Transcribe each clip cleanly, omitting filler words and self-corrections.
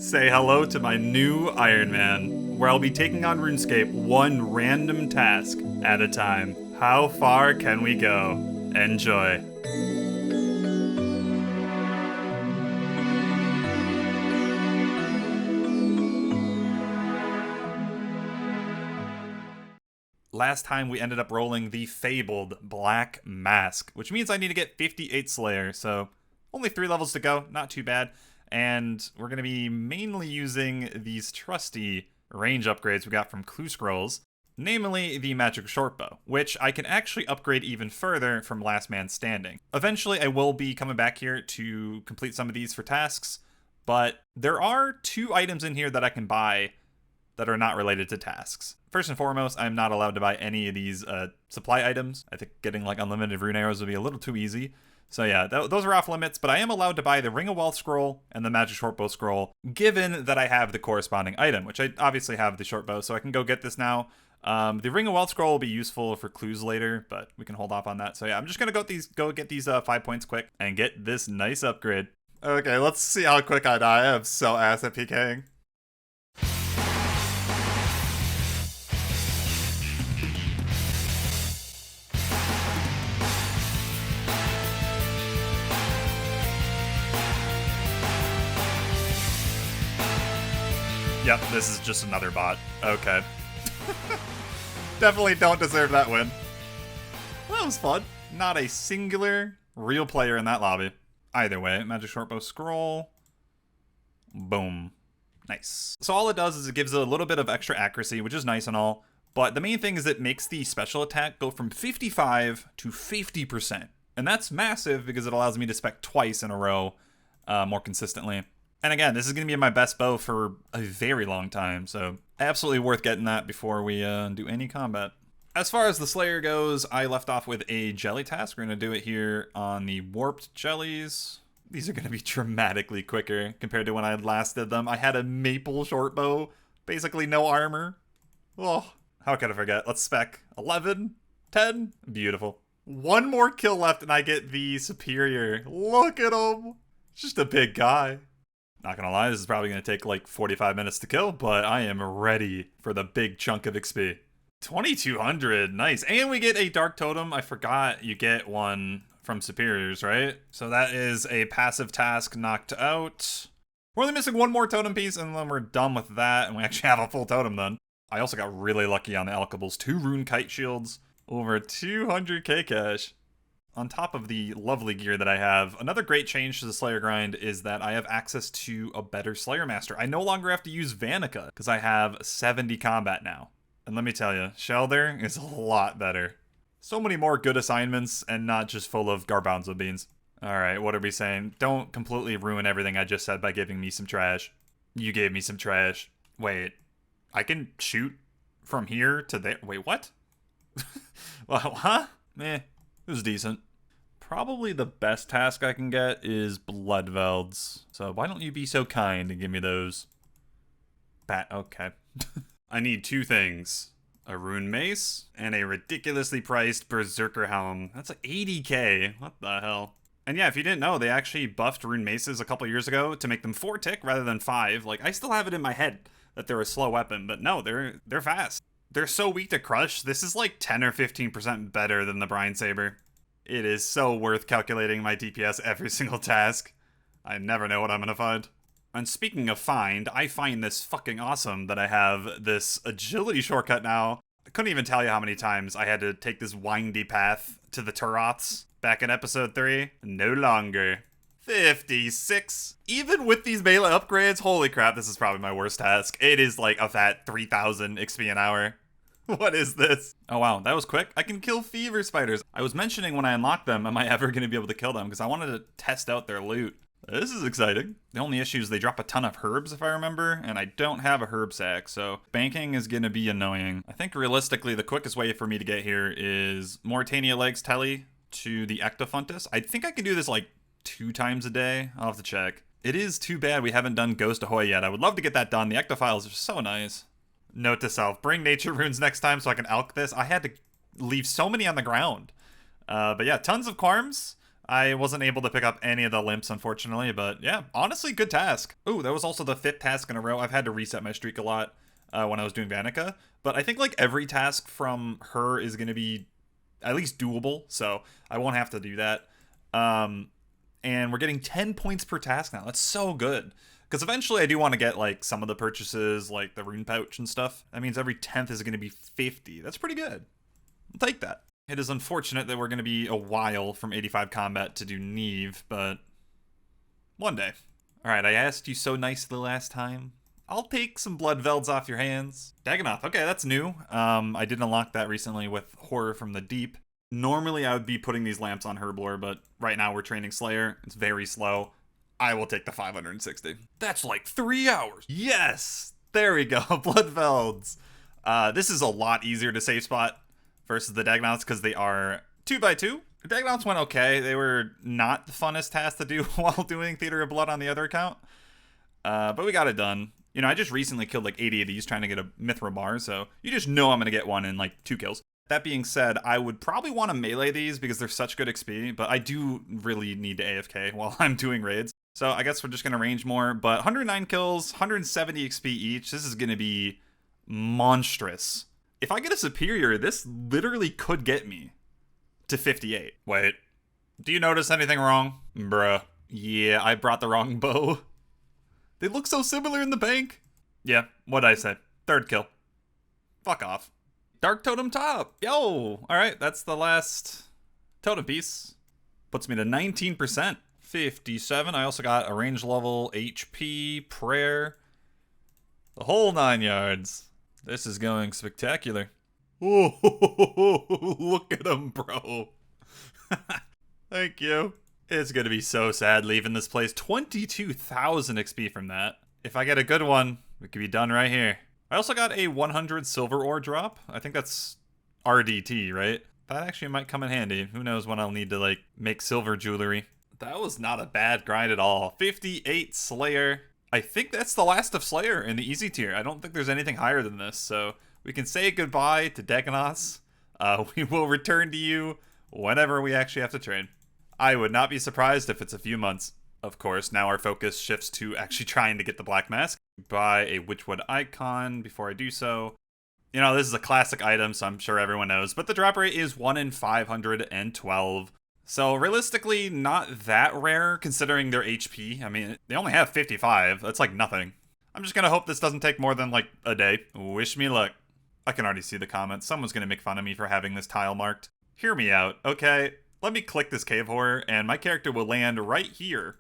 Say hello to my new Iron Man, where I'll be taking on RuneScape one random task at a time. How far can we go? Enjoy. Last time we ended up rolling the fabled Black Mask, which means I need to get 58 Slayer, so only 3 levels to go, not too bad. And we're going to be mainly using these trusty range upgrades we got from Clue Scrolls, namely the Magic Shortbow, which I can actually upgrade even further from Last Man Standing. Eventually, I will be coming back here to complete some of these for tasks, but there are 2 items in here that I can buy that are not related to tasks. First and foremost, I'm not allowed to buy any of these supply items. I think getting like unlimited rune arrows would be a little too easy. So yeah, those are off limits, but I am allowed to buy the Ring of Wealth scroll and the Magic Shortbow scroll, given that I have the corresponding item, which I obviously have the shortbow, so I can go get this now. The Ring of Wealth scroll will be useful for clues later, but we can hold off on that. So yeah, I'm just gonna go get these 5 points quick and get this nice upgrade. Okay, let's see how quick I die. I am so ass at PKing. Yep, this is just another bot. Okay. Definitely don't deserve that win. That was fun. Not a singular real player in that lobby. Either way, Magic Shortbow scroll. Boom. Nice. So all it does is it gives it a little bit of extra accuracy, which is nice and all. But the main thing is it makes the special attack go from 55 to 50%. And that's massive because it allows me to spec twice in a row more consistently. And again, this is going to be my best bow for a very long time, so absolutely worth getting that before we do any combat. As far as the Slayer goes, I left off with a jelly task. We're going to do it here on the warped jellies. These are going to be dramatically quicker compared to when I last did them. I had a maple shortbow, basically no armor. Oh, how could I forget? Let's spec 11, 10, beautiful. One more kill left and I get the superior. Look at him. Just a big guy. Not gonna lie, this is probably gonna take like 45 minutes to kill, but I am ready for the big chunk of XP. 2200, nice. And we get a Dark Totem. I forgot you get one from Superiors, right? So that is a passive task knocked out. We're only missing one more totem piece, and then we're done with that, and we actually have a full totem then. I also got really lucky on the Alkables. 2 rune kite shields, over 200k cash. On top of the lovely gear that I have, another great change to the Slayer grind is that I have access to a better Slayer Master. I no longer have to use Vanica because I have 70 combat now. And let me tell you, Shelter is a lot better. So many more good assignments and not just full of garbanzo beans. Alright, what are we saying? Don't completely ruin everything I just said by giving me some trash. You gave me some trash. Wait, I can shoot from here to there? Wait, what? Well, huh? Meh. It was decent. Probably the best task I can get is Bloodvelds. So why don't you be so kind and give me those? Okay. I need 2 things. A rune mace and a ridiculously priced Berserker Helm. That's like 80k. What the hell? And yeah, if you didn't know, they actually buffed rune maces a couple years ago to make them 4 tick rather than 5. Like, I still have it in my head that they're a slow weapon, but no, they're fast. They're so weak to crush. This is like 10 or 15% better than the Brine Saber. It is so worth calculating my DPS every single task. I never know what I'm gonna find. And speaking of find, I find this fucking awesome that I have this agility shortcut now. I couldn't even tell you how many times I had to take this windy path to the Turoths back in episode 3. No longer. 56. Even with these melee upgrades, holy crap, this is probably my worst task. It is like a fat 3000 XP an hour. What is this? Oh wow, that was quick. I can kill fever spiders. I was mentioning when I unlock them, am I ever going to be able to kill them? Because I wanted to test out their loot. This is exciting. The only issue is they drop a ton of herbs, if I remember, and I don't have a herb sack, so banking is going to be annoying. I think realistically, the quickest way for me to get here is Mauritania Legs Telly to the Ectofuntus. I think I can do this like 2 times a day. I'll have to check. It is too bad we haven't done Ghost Ahoy yet. I would love to get that done. The Ectophiles are so nice. Note to self, bring nature runes next time so I can alch this. I had to leave so many on the ground. But yeah, tons of Quarms. I wasn't able to pick up any of the limps, unfortunately, but yeah, honestly, good task. Ooh, that was also the 5th task in a row. I've had to reset my streak a lot when I was doing Vanica, but I think like every task from her is going to be at least doable, so I won't have to do that. And we're getting 10 points per task now. That's so good. Because eventually I do want to get like some of the purchases, like the rune pouch and stuff. That means every 10th is going to be 50. That's pretty good. I'll take that. It is unfortunate that we're going to be a while from 85 combat to do Neve, but one day. Alright, I asked you so nicely last time. I'll take some blood velds off your hands. Dagonoth, okay, that's new. I did unlock that recently with Horror from the Deep. Normally I would be putting these lamps on Herblore, but right now we're training Slayer. It's very slow. I will take the 560. That's like 3 hours. Yes! There we go, blood velds. This is a lot easier to save spot versus the Dagonoths because they are 2x2. The Dagonoths went okay. They were not the funnest task to do while doing Theater of Blood on the other account. But we got it done. You know, I just recently killed like 80 of these trying to get a Mithril bar, so you just know I'm going to get one in like 2 kills. That being said, I would probably want to melee these because they're such good XP, but I do really need to AFK while I'm doing raids. So I guess we're just going to range more, but 109 kills, 170 XP each. This is going to be monstrous. If I get a superior, this literally could get me to 58. Wait, do you notice anything wrong? Bruh. Yeah, I brought the wrong bow. They look so similar in the bank. Yeah, what'd I say? 3rd kill. Fuck off. Dark Totem top. Yo! Alright, that's the last totem piece. Puts me to 19%. 57. I also got a range level, HP, prayer. The whole 9 yards. This is going spectacular. Oh, look at him, bro. Thank you. It's gonna be so sad leaving this place. 22,000 XP from that. If I get a good one, we could be done right here. I also got a 100 silver ore drop. I think that's RDT, right? That actually might come in handy. Who knows when I'll need to, like, make silver jewelry. That was not a bad grind at all. 58 Slayer. I think that's the last of Slayer in the easy tier. I don't think there's anything higher than this, so we can say goodbye to Dagonoths. We will return to you whenever we actually have to train. I would not be surprised if it's a few months. Of course, now our focus shifts to actually trying to get the Black Mask. Buy a Witchwood icon before I do so. You know, this is a classic item, so I'm sure everyone knows, but the drop rate is 1 in 512. So realistically, not that rare considering their HP. I mean, they only have 55. That's like nothing. I'm just gonna hope this doesn't take more than like a day. Wish me luck. I can already see the comments. Someone's gonna make fun of me for having this tile marked. Hear me out, okay? Let me click this cave horror and my character will land right here.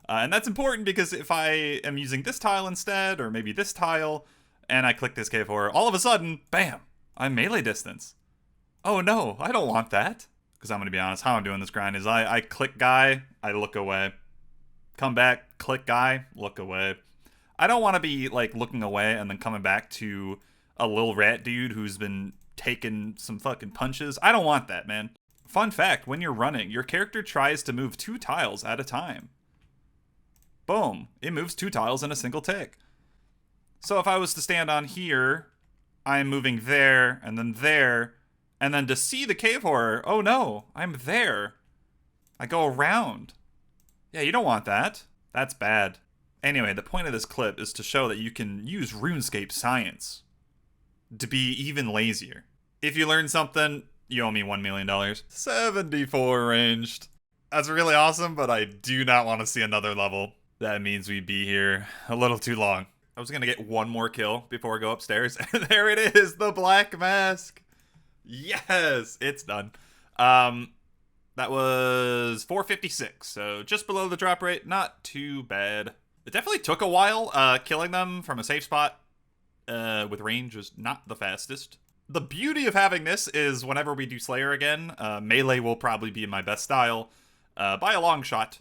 And that's important because if I am using this tile instead, or maybe this tile, and I click this cave horror, all of a sudden, bam, I'm melee distance. Oh no, I don't want that. Because I'm going to be honest, how I'm doing this grind is I click guy, I look away. Come back, click guy, look away. I don't want to be like looking away and then coming back to a little rat dude who's been taking some fucking punches. I don't want that, man. Fun fact, when you're running, your character tries to move 2 tiles at a time. Boom. It moves 2 tiles in a single tick. So if I was to stand on here, I'm moving there, and then to see the cave horror, oh no, I'm there. I go around. Yeah, you don't want that. That's bad. Anyway, the point of this clip is to show that you can use RuneScape science to be even lazier. If you learn something, you owe me $1 million. 74 ranged. That's really awesome, but I do not want to see another level. That means we'd be here a little too long. I was going to get one more kill before I go upstairs. And there it is, the Black Mask. Yes, it's done. That was 456, so just below the drop rate. Not too bad. It definitely took a while. Killing them from a safe spot with range was not the fastest. The beauty of having this is whenever we do Slayer again, melee will probably be my best style by a long shot.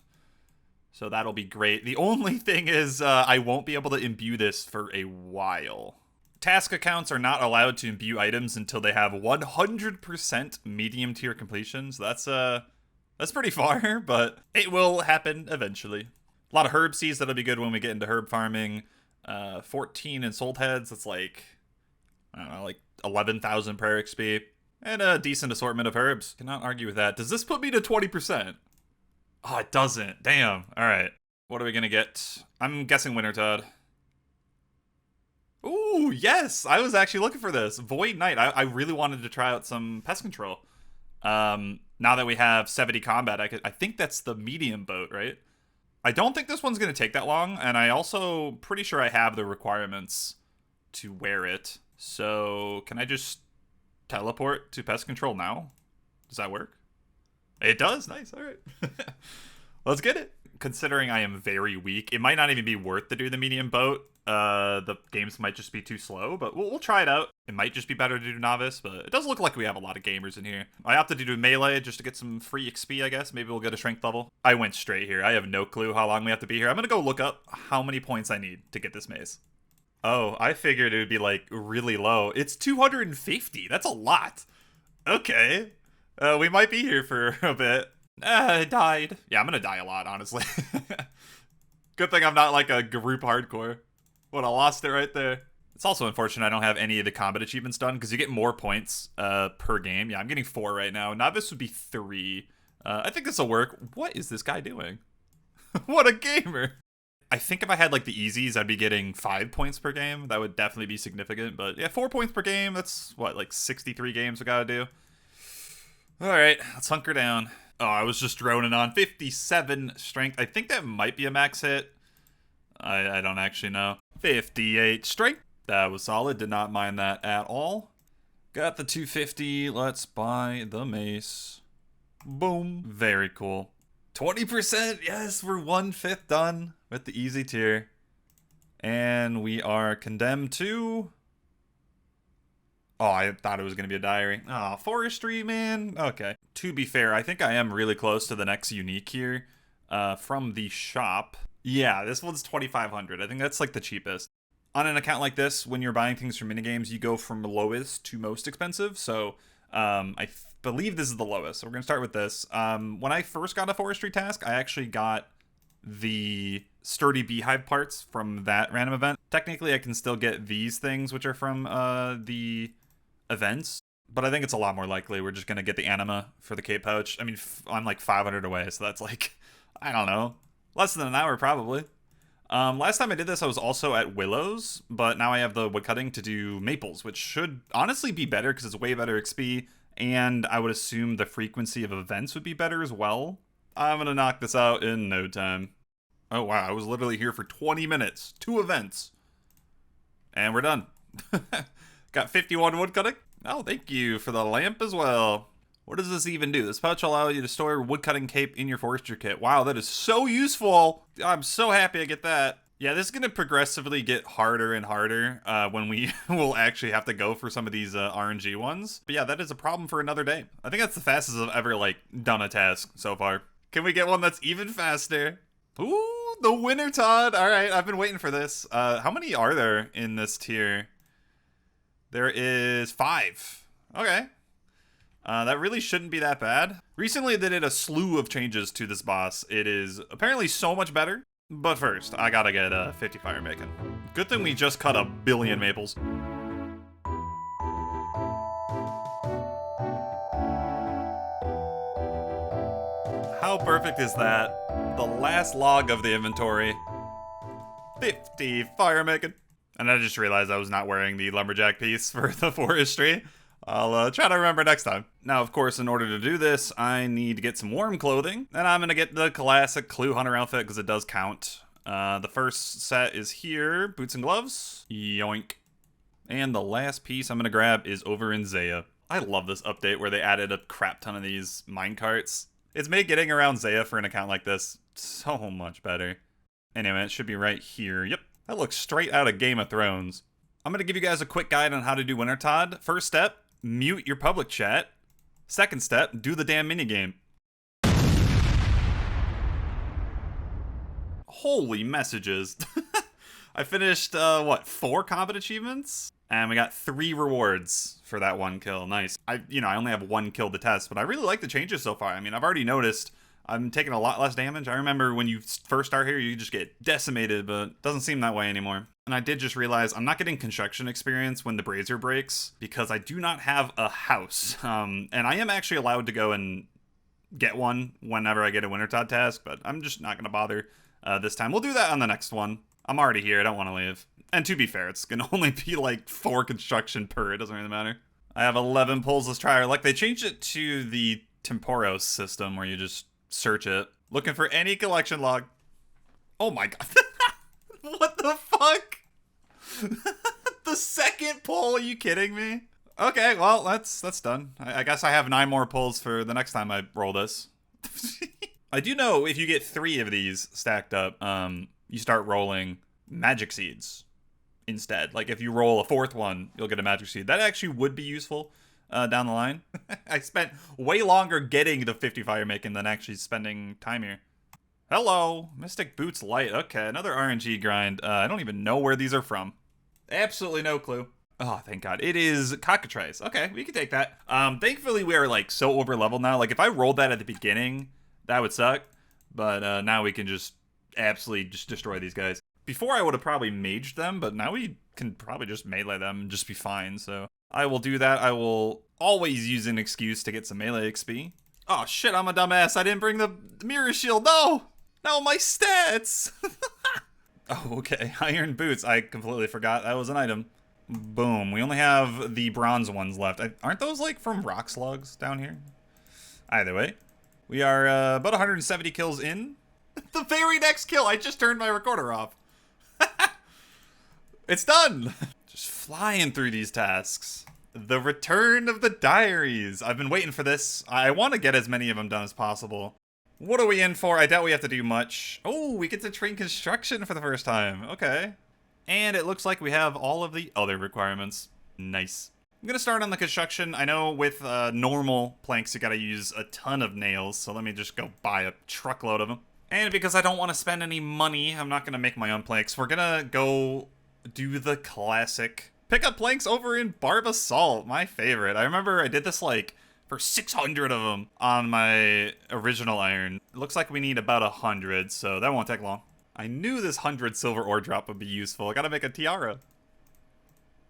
So that'll be great. The only thing is I won't be able to imbue this for a while. Task accounts are not allowed to imbue items until they have 100% medium tier completion. So that's pretty far, but it will happen eventually. A lot of herb seeds, that'll be good when we get into herb farming. 14 in soul heads, that's like, I don't know, like 11,000 prayer XP. And a decent assortment of herbs. Cannot argue with that. Does this put me to 20%? Oh, it doesn't. Damn. All right. What are we gonna get? I'm guessing Wintertodt. Ooh, yes! I was actually looking for this. Void Knight. I really wanted to try out some pest control. Now that we have 70 combat, I think that's the medium boat, right? I don't think this one's gonna take that long, and I also pretty sure I have the requirements to wear it. So can I just teleport to pest control now? Does that work? It does. Nice. All right. Let's get it. Considering I am very weak, it might not even be worth to do the medium boat. The games might just be too slow, but we'll try it out. It might just be better to do novice, but it does look like we have a lot of gamers in here. I opted to do melee just to get some free XP, I guess. Maybe we'll get a strength level. I went straight here. I have no clue how long we have to be here. I'm gonna go look up how many points I need to get this mace. Oh, I figured it would be like really low. It's 250. That's a lot. Okay. We might be here for a bit. I died. Yeah, I'm gonna die a lot, honestly. Good thing I'm not like a group hardcore. Would have lost it right there. It's also unfortunate I don't have any of the combat achievements done, because you get more points per game. Yeah, I'm getting 4 right now. Novice would be 3. I think this will work. What is this guy doing? What a gamer. I think if I had like the easies, I'd be getting 5 points per game. That would definitely be significant. But yeah, 4 points per game. That's what, like 63 games we gotta do. All right, let's hunker down. Oh, I was just droning on 57 strength. I think that might be a max hit. I don't actually know. 58 strength. That was solid. Did not mind that at all. Got the 250. Let's buy the mace. Boom. Very cool. 20%. Yes, we're 1/5 done with the easy tier. And we are condemned to... Oh, I thought it was going to be a diary. Oh, Forestry, man. Okay. To be fair, I think I am really close to the next unique here from the shop. Yeah, this one's 2,500. I think that's like the cheapest. On an account like this, when you're buying things from minigames, you go from lowest to most expensive. So I believe this is the lowest. So we're going to start with this. When I first got a Forestry task, I actually got the sturdy beehive parts from that random event. Technically, I can still get these things, which are from the events, but I think it's a lot more likely we're just gonna get the anima for the cape pouch. I mean, I'm like 500 away, so that's like, I don't know, less than an hour probably. Last time I did this, I was also at willows, but now I have the woodcutting to do maples, which should honestly be better because it's way better XP, and I would assume the frequency of events would be better as well. I'm gonna knock this out in no time. Oh wow, I was literally here for 20 minutes, 2 events, and we're done. Got 51 woodcutting. Oh, thank you for the lamp as well. What does this even do? This pouch will allow you to store woodcutting cape in your forester kit. Wow, that is so useful. I'm so happy I get that. Yeah, this is going to progressively get harder and harder when we will actually have to go for some of these RNG ones. But yeah, that is a problem for another day. I think that's the fastest I've ever like done a task so far. Can we get one that's even faster? Ooh, the Wintertodt. All right, I've been waiting for this. How many are there in this tier? There is 5. Okay. That really shouldn't be that bad. Recently, they did a slew of changes to this boss. It is apparently so much better. But first, I gotta get 50 fire making. Good thing we just cut 1 billion maples. How perfect is that? The last log of the inventory. 50 fire making. And I just realized I was not wearing the lumberjack piece for the forestry. I'll try to remember next time. Now, of course, in order to do this, I need to get some warm clothing. And I'm going to get the classic Clue Hunter outfit because it does count. The first set is here. Boots and gloves. Yoink. And the last piece I'm going to grab is over in Zaya. I love this update where they added a crap ton of these minecarts. It's made getting around Zaya for an account like this so much better. Anyway, it should be right here. Yep. That looks straight out of Game of Thrones. I'm going to give you guys a quick guide on how to do Wintertodt. First step, mute your public chat. Second step, do the damn minigame. Holy messages. I finished, 4 combat achievements? And we got 3 rewards for that 1 kill. Nice. I only have 1 kill to test, but I really like the changes so far. I mean, I've already noticed I'm taking a lot less damage. I remember when you first start here, you just get decimated, but it doesn't seem that way anymore. And I did just realize I'm not getting construction experience when the brazier breaks because I do not have a house. And I am actually allowed to go and get one whenever I get a Wintertodt task, but I'm just not going to bother this time. We'll do that on the next one. I'm already here. I don't want to leave. And to be fair, it's going to only be like 4 construction per. It doesn't really matter. I have 11 pulls. Let's try our luck. They changed it to the Temporos system where you just search it. Looking for any collection log. Oh my god. What the fuck? The second pull? Are you kidding me? Okay, well, that's done. I guess I have 9 more pulls for the next time I roll this. I do know if you get 3 of these stacked up, you start rolling magic seeds instead. Like if you roll a 4th one, you'll get a magic seed. That actually would be useful down the line. I spent way longer getting the 50 fire making than actually spending time here. Hello, Mystic Boots Light. Okay, another RNG grind. I don't even know where these are from. Absolutely no clue. Oh, thank God. It is cockatrice. Okay, we can take that. Thankfully, we are like so over leveled now. Like if I rolled that at the beginning, that would suck. But now we can just absolutely just destroy these guys. Before I would have probably maged them, but now we can probably just melee them and just be fine. So I will do that. I will always use an excuse to get some melee XP. Oh shit, I'm a dumbass. I didn't bring the mirror shield. No! No, my stats! Oh, okay. Iron boots. I completely forgot that was an item. Boom. We only have the bronze ones left. Aren't those like from rock slugs down here? Either way. We are about 170 kills in. The very next kill, I just turned my recorder off. It's done! Just flying through these tasks. The return of the diaries. I've been waiting for this. I want to get as many of them done as possible. What are we in for? I doubt we have to do much. Oh, we get to train construction for the first time. Okay. And it looks like we have all of the other requirements. Nice. I'm going to start on the construction. I know with normal planks, you got to use a ton of nails. So let me just go buy a truckload of them. And because I don't want to spend any money, I'm not going to make my own planks. We're going to go do the classic pick up planks over in Barbasalt, my favorite. I remember I did this like for 600 of them on my original iron. It looks like we need about 100, so that won't take long. I knew this 100 silver ore drop would be useful. I gotta make a tiara.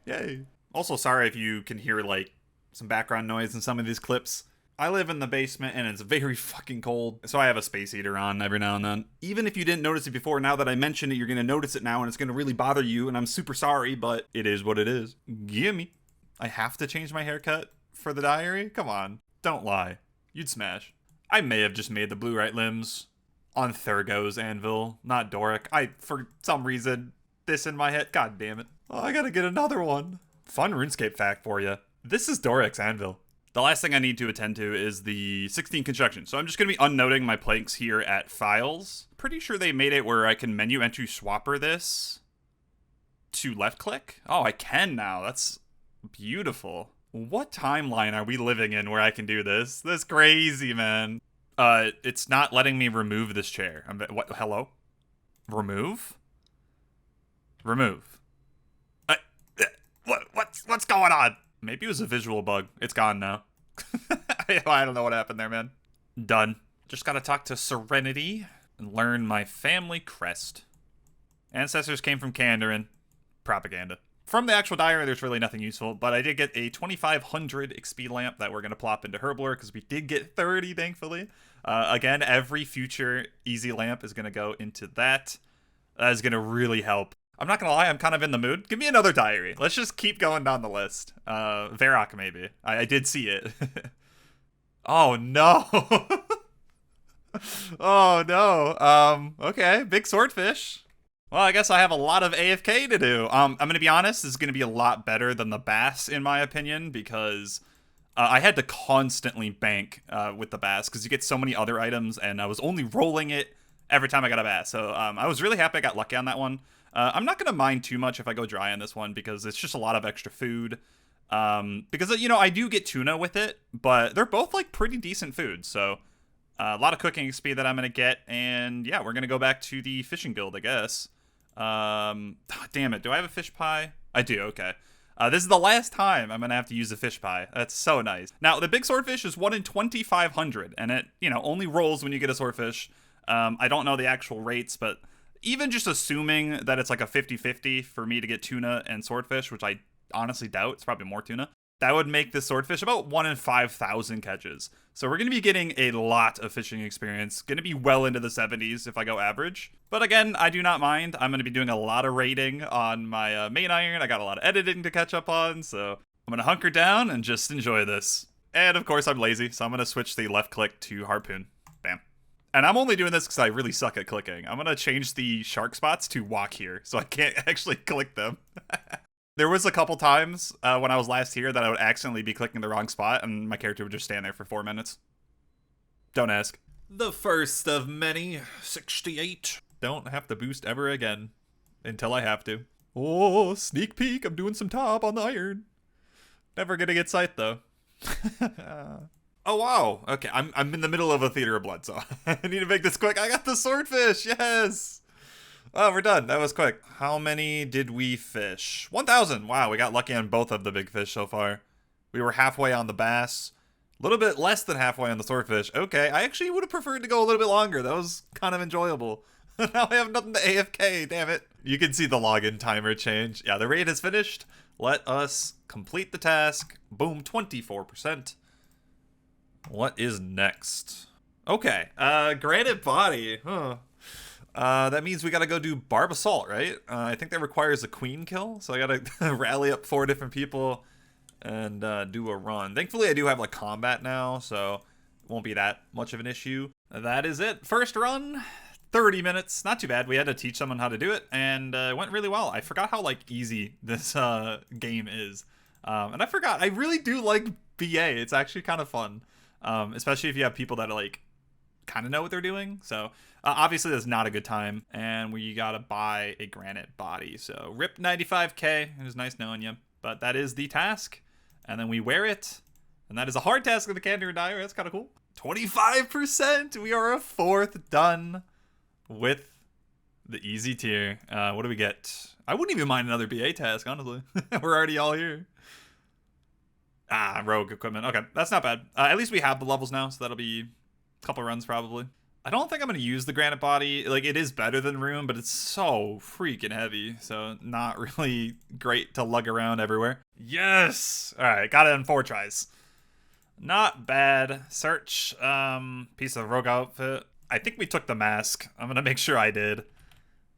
Yay. Also, sorry if you can hear like some background noise in some of these clips. I live in the basement and it's very fucking cold, so I have a space heater on every now and then. Even if you didn't notice it before, now that I mentioned it, you're gonna notice it now and it's gonna really bother you, and I'm super sorry, but it is what it is. Gimme. I have to change my haircut for the diary? Come on. Don't lie. You'd smash. I may have just made the blue right limbs on Thurgo's anvil, not Doric. For some reason, this in my head. God damn it. Oh, I gotta get another one. Fun RuneScape fact for you. This is Doric's anvil. The last thing I need to attend to is the 16 construction. So I'm just going to be unnoting my planks here at files. Pretty sure they made it where I can menu entry swapper this to left click. Oh, I can now. That's beautiful. What timeline are we living in where I can do this? That's crazy, man. It's not letting me remove this chair. What? Hello? Remove? Remove. What's going on? Maybe it was a visual bug. It's gone now. I don't know what happened there, man. Done. Just gotta talk to Serenity and learn my family crest. Ancestors came from Kandarin. Propaganda. From the actual diary, there's really nothing useful, but I did get a 2500 XP lamp that we're going to plop into Herblore because we did get 30, thankfully. Again, every future easy lamp is going to go into that. That is going to really help. I'm not going to lie, I'm kind of in the mood. Give me another diary. Let's just keep going down the list. Varrock, maybe. I did see it. Oh, no. Oh, no. Okay, big swordfish. Well, I guess I have a lot of AFK to do. I'm going to be honest, this is going to be a lot better than the bass, in my opinion, because I had to constantly bank with the bass, because you get so many other items, and I was only rolling it every time I got a bass. So I was really happy I got lucky on that one. I'm not going to mind too much if I go dry on this one, because it's just a lot of extra food. Because, you know, I do get tuna with it, but they're both, like, pretty decent food, so a lot of cooking XP that I'm going to get, and yeah, we're going to go back to the fishing guild, I guess. Damn it, do I have a fish pie? I do, okay. This is the last time I'm gonna have to use a fish pie. That's so nice. Now, the big swordfish is 1 in 2,500, and it, you know, only rolls when you get a swordfish. I don't know the actual rates, but even just assuming that it's like a 50-50 for me to get tuna and swordfish, which I honestly doubt, it's probably more tuna. That would make the swordfish about 1 in 5,000 catches. So we're going to be getting a lot of fishing experience. Going to be well into the 70s if I go average. But again, I do not mind. I'm going to be doing a lot of raiding on my main iron. I got a lot of editing to catch up on, so I'm going to hunker down and just enjoy this. And of course, I'm lazy, so I'm going to switch the left click to harpoon. Bam. And I'm only doing this because I really suck at clicking. I'm going to change the shark spots to walk here, so I can't actually click them. There was a couple times when I was last here that I would accidentally be clicking the wrong spot, and my character would just stand there for 4 minutes. Don't ask. The first of many, 68. Don't have to boost ever again. Until I have to. Oh, sneak peek, I'm doing some top on the iron. Never gonna get sight, though. Oh, wow. Okay, I'm in the middle of a theater of blood, so I need to make this quick. I got the swordfish, yes! Oh, we're done. That was quick. How many did we fish? 1,000. Wow, we got lucky on both of the big fish so far. We were halfway on the bass. A little bit less than halfway on the swordfish. Okay, I actually would have preferred to go a little bit longer. That was kind of enjoyable. Now I have nothing to AFK, damn it. You can see the login timer change. Yeah, the raid is finished. Let us complete the task. Boom, 24%. What is next? Okay, Granite body. Huh. That means we gotta go do Barb Assault, right? I think that requires a queen kill, so I gotta rally up 4 different people and do a run. Thankfully, I do have like combat now, so it won't be that much of an issue. That is it. First run, 30 minutes. Not too bad. We had to teach someone how to do it, and it went really well. I forgot how like easy this game is, and I forgot. I really do like BA. It's actually kind of fun, especially if you have people that like kind of know what they're doing. So obviously that's not a good time, and we gotta buy a granite body. So rip 95k. It was nice knowing you, but that is the task, and then we wear it, and that is a hard task in the Canter and Dyer. That's kind of cool. 25%. We are a 4th done with the easy tier. What do we get? I wouldn't even mind another BA task, honestly. We're already all here. Rogue equipment. Okay, that's not bad. At least we have the levels now, so that'll be couple runs probably. I don't think I'm going to use the granite body. Like, it is better than Rune, but it's so freaking heavy, so not really great to lug around everywhere. Yes! Alright, got it in 4 tries. Not bad. Search, piece of rogue outfit. I think we took the mask. I'm going to make sure I did.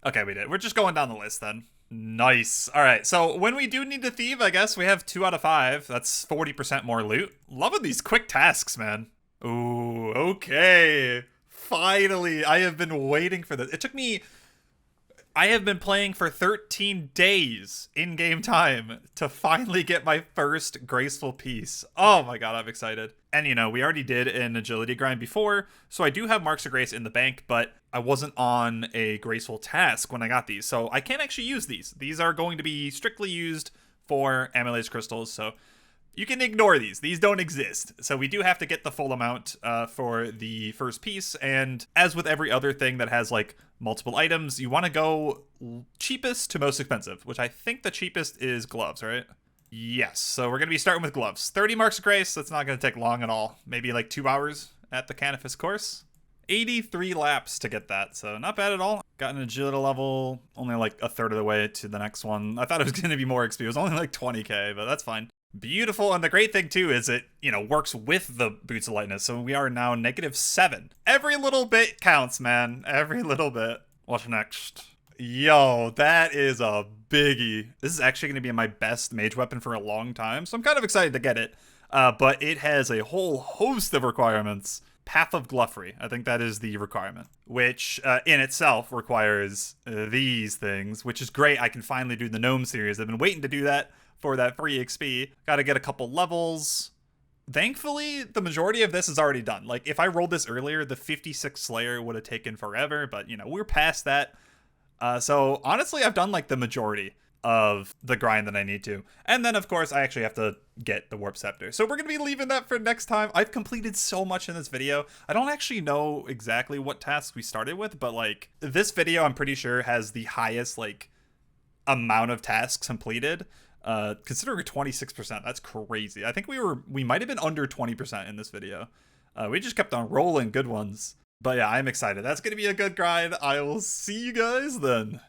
Okay, we did. We're just going down the list then. Nice. Alright, so when we do need to thieve, I guess we have 2 out of 5. That's 40% more loot. Loving these quick tasks, man. Ooh, okay. Finally, I have been waiting for this. It took me... I have been playing for 13 days in-game time to finally get my first Graceful piece. Oh my god, I'm excited. And you know, we already did an agility grind before, so I do have Marks of Grace in the bank, but I wasn't on a Graceful task when I got these, so I can't actually use these. These are going to be strictly used for Amylase crystals, so you can ignore these. These don't exist. So we do have to get the full amount for the first piece. And as with every other thing that has like multiple items, you want to go cheapest to most expensive, which I think the cheapest is gloves, right? Yes. So we're going to be starting with gloves. 30 Marks of Grace. That's not going to take long at all. Maybe like 2 hours at the Canifis course. 83 laps to get that. So not bad at all. Got an agility level, only like a third of the way to the next one. I thought it was going to be more XP. It was only like 20k, but that's fine. Beautiful, and the great thing too is it, you know, works with the Boots of Lightness, so we are now -7. Every little bit counts, man. Every little bit. What's next? Yo, that is a biggie. This is actually going to be my best mage weapon for a long time, so I'm kind of excited to get it. But it has a whole host of requirements. Path of Gluffery, I think that is the requirement, which in itself requires these things, which is great. I can finally do the Gnome series. I've been waiting to do that for that free XP. Gotta get a couple levels. Thankfully, the majority of this is already done. Like, if I rolled this earlier, the 56 Slayer would have taken forever, but, you know, we're past that. So, honestly, I've done, like, the majority of the grind that I need to. And then, of course, I actually have to get the Warp Scepter. So we're going to be leaving that for next time. I've completed so much in this video. I don't actually know exactly what tasks we started with, but, like, this video, I'm pretty sure, has the highest, like, amount of tasks completed. Considering 26%, that's crazy. I think we might have been under 20% in this video. We just kept on rolling good ones. But yeah, I'm excited. That's going to be a good grind. I will see you guys then.